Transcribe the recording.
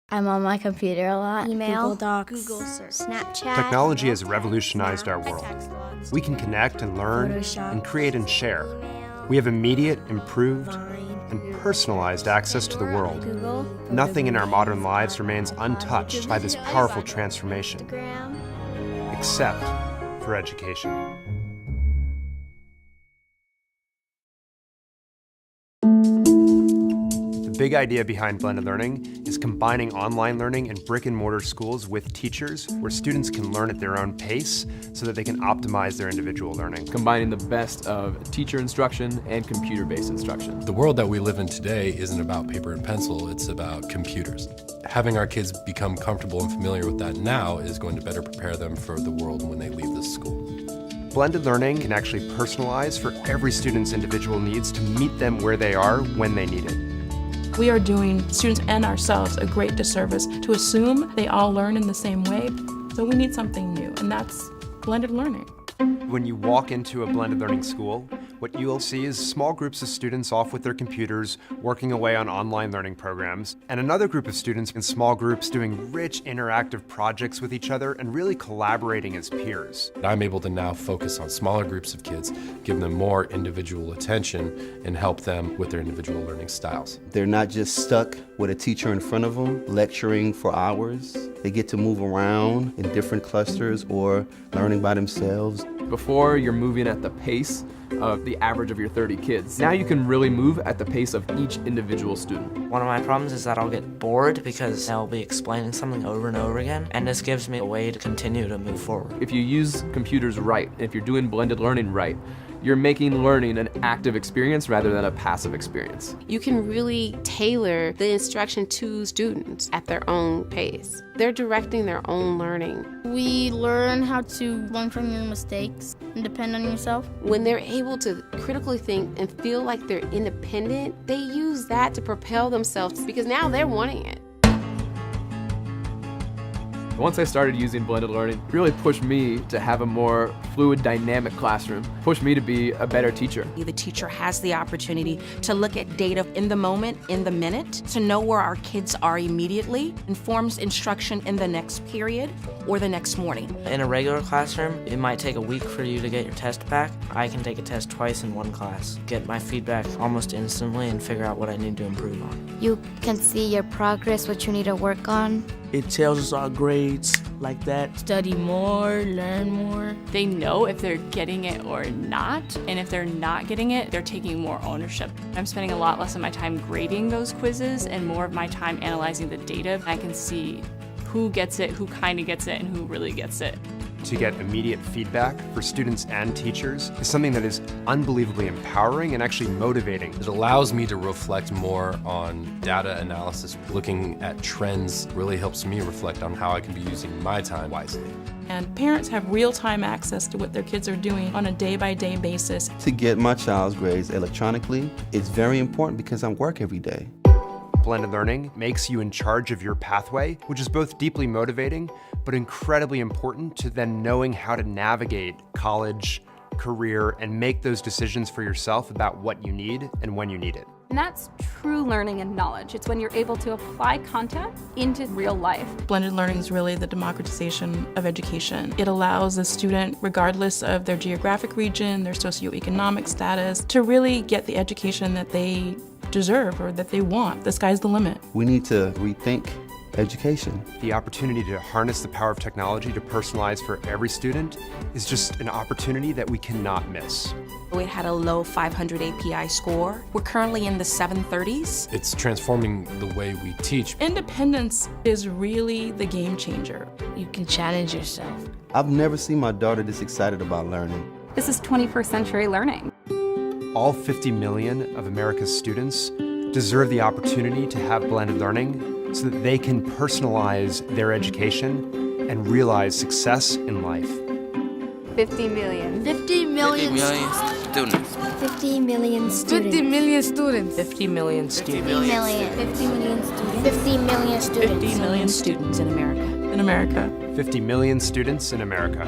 I'm on my computer a lot. Email, Google Docs, Google Search, Snapchat. Technology has revolutionized our world. We can connect and learn and create and share. We have immediate, improved, and personalized access to the world. Google. Nothing in our modern lives remains untouched by this powerful transformation, except for education. The big idea behind blended learning is combining online learning in brick-and-mortar schools with teachers where students can learn at their own pace so that they can optimize their individual learning. Combining the best of teacher instruction and computer-based instruction. The world that we live in today isn't about paper and pencil, it's about computers. Having our kids become comfortable and familiar with that now is going to better prepare them for the world when they leave this school. Blended learning can actually personalize for every student's individual needs to meet them where they are when they need it. We are doing students and ourselves a great disservice to assume they all learn in the same way, so we need something new, and that's blended learning. When you walk into a blended learning school, what you'll see is small groups of students off with their computers working away on online learning programs, and another group of students in small groups doing rich interactive projects with each other and really collaborating as peers. I'm able to now focus on smaller groups of kids, give them more individual attention, and help them with their individual learning styles. They're not just stuck with a teacher in front of them, lecturing for hours. They get to move around in different clusters or learning by themselves. Before, you're moving at the pace of the average of your 30 kids. Now you can really move at the pace of each individual student. One of my problems is that I'll get bored because they'll be explaining something over and over again, and this gives me a way to continue to move forward. If you use computers right, if you're doing blended learning right, you're making learning an active experience rather than a passive experience. You can really tailor the instruction to students at their own pace. They're directing their own learning. We learn how to learn from your mistakes and depend on yourself. When they're able to critically think and feel like they're independent, they use that to propel themselves because now they're wanting it. Once I started using blended learning, it really pushed me to have a more fluid, dynamic classroom, pushed me to be a better teacher. The teacher has the opportunity to look at data in the moment, in the minute, to know where our kids are immediately, informs instruction in the next period or the next morning. In a regular classroom, it might take a week for you to get your test back. I can take a test twice in one class, get my feedback almost instantly, and figure out what I need to improve on. You can see your progress, what you need to work on. It tells us our grades like that. Study more, learn more. They know if they're getting it or not, and if they're not getting it, they're taking more ownership. I'm spending a lot less of my time grading those quizzes and more of my time analyzing the data. I can see who gets it, who kind of gets it, and who really gets it. To get immediate feedback for students and teachers is something that is unbelievably empowering and actually motivating. It allows me to reflect more on data analysis. Looking at trends really helps me reflect on how I can be using my time wisely. And parents have real-time access to what their kids are doing on a day-by-day basis. To get my child's grades electronically, it's very important because I work every day. Blended learning makes you in charge of your pathway, which is both deeply motivating, but incredibly important to then knowing how to navigate college, career, and make those decisions for yourself about what you need and when you need it. And that's true learning and knowledge. It's when you're able to apply content into real life. Blended learning is really the democratization of education. It allows a student, regardless of their geographic region, their socioeconomic status, to really get the education that they deserve or that they want. The sky's the limit. We need to rethink education. The opportunity to harness the power of technology to personalize for every student is just an opportunity that we cannot miss. We had a low 500 API score. We're currently in the 730s. It's transforming the way we teach. Independence is really the game changer. You can challenge yourself. I've never seen my daughter this excited about learning. This is 21st century learning. All 50 million of America's students deserve the opportunity to have blended learning so that they can personalize their education and realize success in life. 50 million. 50 million students. 50 million students. 50 million students. 50 million students. 50 million. 50 million students. 50 million students. 50 million students in America. In America. 50 million students in America.